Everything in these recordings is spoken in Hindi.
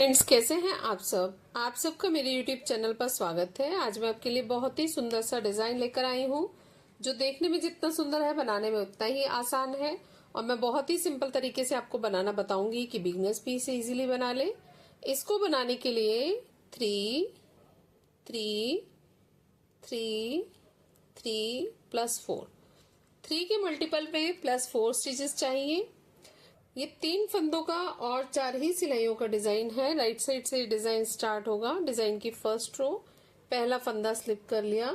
फ्रेंड्स, कैसे हैं आप सब। आप सबका मेरे YouTube चैनल पर स्वागत है। आज मैं आपके लिए बहुत ही सुंदर सा डिजाइन लेकर आई हूँ, जो देखने में जितना सुंदर है बनाने में उतना ही आसान है। और मैं बहुत ही सिंपल तरीके से आपको बनाना बताऊंगी कि बिगनर्स भी इसे इजीली बना ले। इसको बनाने के लिए 3 3 3 3 प्लस 4, 3 के मल्टीपल पे प्लस 4 स्टिचेस चाहिए। ये 3 फंदों का और 4 ही सिलाइयों का डिजाइन है। राइट साइड से डिजाइन स्टार्ट होगा। डिजाइन की फर्स्ट रो, पहला फंदा स्लिप कर लिया।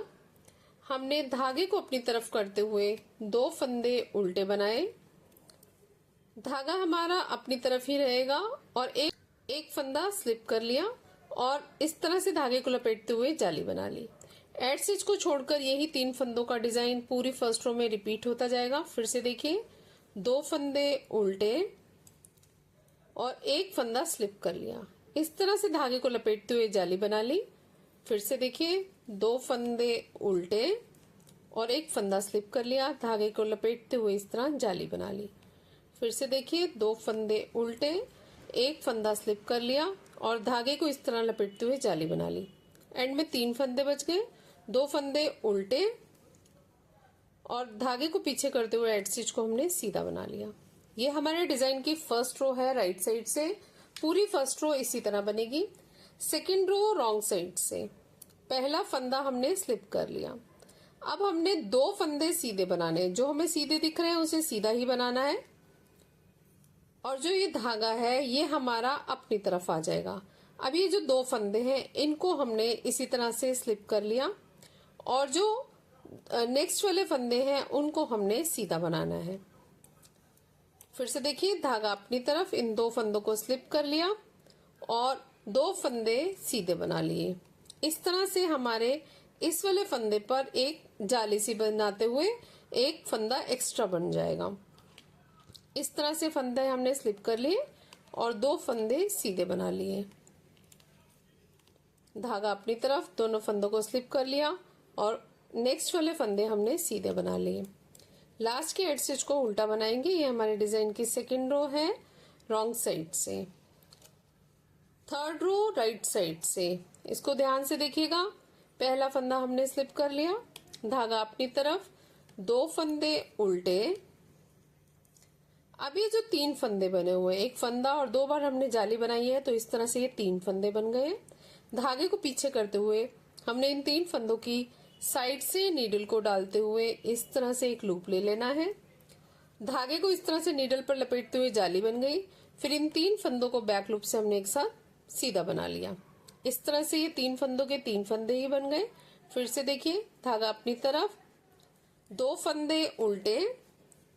हमने धागे को अपनी तरफ करते हुए 2 फंदे उल्टे बनाए। धागा हमारा अपनी तरफ ही रहेगा और एक फंदा स्लिप कर लिया और इस तरह से धागे को लपेटते हुए जाली बना ली। एड स्टिच को छोड़कर यही 3 फंदों का डिजाइन पूरी फर्स्ट रो में रिपीट होता जाएगा। फिर से देखिए, 2 फंदे उल्टे और एक फंदा स्लिप कर लिया। इस तरह से धागे को लपेटते हुए जाली बना ली। फिर से देखिए, 2 फंदे उल्टे और एक फंदा स्लिप कर लिया। धागे को लपेटते हुए इस तरह जाली बना ली। फिर से देखिए, 2 फंदे उल्टे, एक फंदा स्लिप कर लिया और धागे को इस तरह लपेटते हुए जाली बना ली। एंड में 3 फंदे बच गए। 2 फंदे उल्टे और धागे को पीछे करते हुए एड स्टिच को हमने सीधा बना लिया। ये हमारे डिजाइन की फर्स्ट रो है। राइट साइड से पूरी फर्स्ट रो इसी तरह बनेगी। सेकंड रो रॉन्ग साइड से, पहला फंदा हमने स्लिप कर लिया। अब हमने 2 फंदे सीधे बनाने, जो हमें सीधे दिख रहे हैं उसे सीधा ही बनाना है। और जो ये धागा है ये हमारा अपनी तरफ आ जाएगा। अब ये जो 2 फंदे हैं इनको हमने इसी तरह से स्लिप कर लिया और जो नेक्स्ट वाले फंदे हैं उनको हमने सीधा बनाना है। फिर से देखिए, धागा अपनी तरफ, इन 2 फंदों को स्लिप कर लिया और 2 फंदे सीधे बना लिए। इस तरह से हमारे इस वाले फंदे पर एक जाली सी बनाते हुए एक फंदा एक्स्ट्रा बन जाएगा। इस तरह से फंदे हमने स्लिप कर लिए और 2 फंदे सीधे बना लिए। धागा अपनी तरफ, दोनों फंदों को स्लिप कर लिया और नेक्स्ट वाले फंदे हमने सीधे बना लिए। लास्ट के एड स्टिच को उल्टा बनाएंगे। ये हमारे डिजाइन की सेकंड रो है रॉन्ग साइड से। थर्ड रो राइट साइड से, इसको ध्यान से देखिएगा। पहला फंदा हमने स्लिप कर लिया, धागा अपनी तरफ, 2 फंदे उल्टे। अब ये जो 3 फंदे बने हुए, एक फंदा और 2 बार हमने जाली बनाई है, तो इस तरह से ये 3 फंदे बन गए। धागे को पीछे करते हुए हमने इन 3 फंदों की साइड से नीडल को डालते हुए इस तरह से एक लूप ले लेना है। धागे को इस तरह से नीडल पर लपेटते हुए जाली बन गई। फिर इन 3 फंदों को बैक लूप से हमने एक साथ सीधा बना लिया। इस तरह से ये 3 फंदों के 3 फंदे ही बन गए। फिर से देखिए, धागा अपनी तरफ, 2 फंदे उल्टे,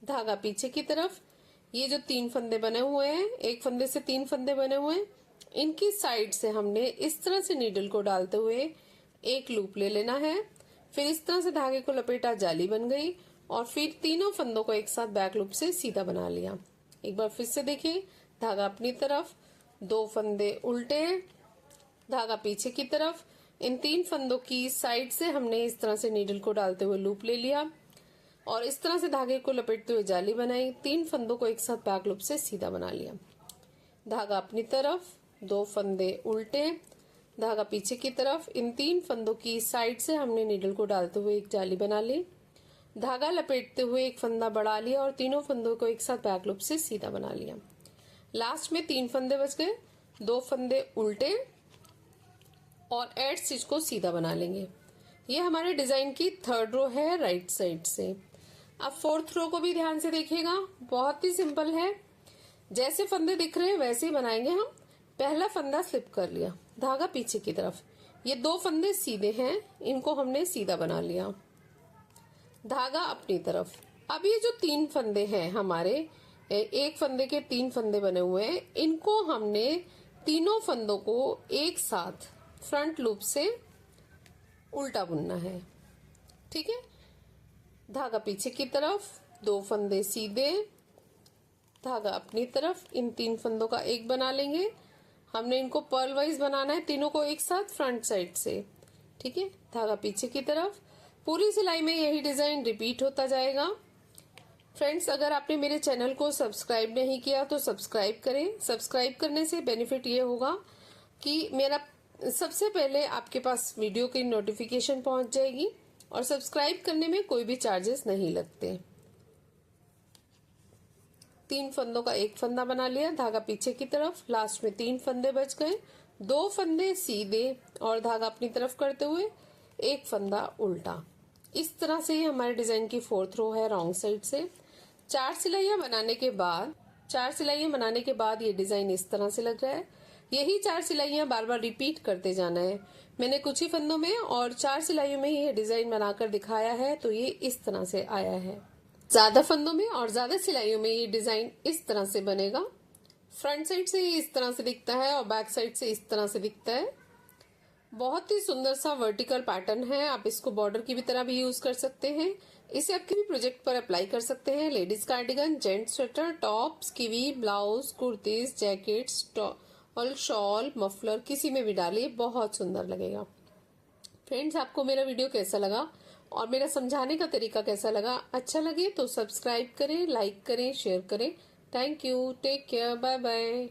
धागा पीछे की तरफ। ये जो 3 फंदे बने हुए हैं, एक फंदे से 3 फंदे बने हुए हैं, इनकी साइड से हमने इस तरह से नीडल को डालते हुए एक लूप ले लेना है। फिर इस तरह से धागे को लपेटा, जाली बन गई और फिर तीनों फंदों को एक साथ बैक लूप से सीधा बना लिया। एक बार फिर से देखिए, धागा अपनी तरफ, 2 फंदे उल्टे, धागा पीछे की तरफ। इन 3 फंदों की साइड से हमने इस तरह से नीडल को डालते हुए लूप ले लिया और इस तरह से धागे को लपेटते हुए जाली बनाई। 3 फंदों को एक साथ बैक लूप से सीधा बना लिया। धागा अपनी तरफ, 2 फंदे उल्टे, धागा पीछे की तरफ। इन 3 फंदों की साइड से हमने नीडल को डालते हुए एक जाली बना ली। धागा लपेटते हुए एक फंदा बढ़ा लिया और तीनों फंदों को एक साथ बैक लूप से सीधा बना लिया। लास्ट में 3 फंदे बच गए, 2 फंदे उल्टे और एड स्टिच को सीधा बना लेंगे। ये हमारे डिजाइन की थर्ड रो है राइट साइड से। अब फोर्थ रो को भी ध्यान से देखिएगा, बहुत ही सिंपल है। जैसे फंदे दिख रहे हैं वैसे ही बनाएंगे हम। पहला फंदा स्लिप कर लिया, धागा पीछे की तरफ। ये 2 फंदे सीधे हैं, इनको हमने सीधा बना लिया। धागा अपनी तरफ। अब ये जो 3 फंदे हैं हमारे, एक फंदे के 3 फंदे बने हुए हैं, इनको हमने तीनों फंदों को एक साथ फ्रंट लूप से उल्टा बुनना है। ठीक है, धागा पीछे की तरफ, 2 फंदे सीधे, धागा अपनी तरफ। इन 3 फंदों का एक बना लेंगे। हमने इनको पर्ल वाइज बनाना है, तीनों को एक साथ फ्रंट साइड से। ठीक है, धागा पीछे की तरफ। पूरी सिलाई में यही डिजाइन रिपीट होता जाएगा। फ्रेंड्स, अगर आपने मेरे चैनल को सब्सक्राइब नहीं किया तो सब्सक्राइब करें। सब्सक्राइब करने से बेनिफिट ये होगा कि मेरा सबसे पहले आपके पास वीडियो की नोटिफिकेशन पहुंच जाएगी और सब्सक्राइब करने में कोई भी चार्जेस नहीं लगते। 3 फंदों का एक फंदा बना लिया, धागा पीछे की तरफ, लास्ट में 3 फंदे बच गए, 2 फंदे सीधे और धागा अपनी तरफ करते हुए एक फंदा उल्टा। इस तरह से हमारे डिजाइन की 4th रो है रॉन्ग साइड से। 4 सिलाइयां बनाने के बाद ये डिजाइन इस तरह से लग रहा है। यही 4 सिलाइयां बार बार रिपीट करते जाना है। मैंने कुछ ही फंदों में और 4 सिलाइयों में ये डिजाइन बनाकर दिखाया है, तो ये इस तरह से आया है। ज्यादा फंदों में और ज्यादा सिलाइयों में ये डिजाइन इस तरह से बनेगा। फ्रंट साइड से ये इस तरह से दिखता है और बैक साइड से इस तरह से दिखता है। बहुत ही सुंदर सा वर्टिकल पैटर्न है। आप इसको बॉर्डर की भी तरह भी यूज कर सकते हैं। इसे आप किसी प्रोजेक्ट पर अप्लाई कर सकते हैं। Ladies cardigan, gents sweater, tops, किवी, ब्लाउज, कुर्तीज, जैकेट्स, टॉल, शॉल, मफलर, किसी में भी डालिए, बहुत सुंदर लगेगा। फ्रेंड्स, आपको मेरा वीडियो कैसा लगा और मेरा समझाने का तरीका कैसा लगा? अच्छा लगे तो सब्सक्राइब करें, लाइक करें, शेयर करें। Thank you, take care, bye bye.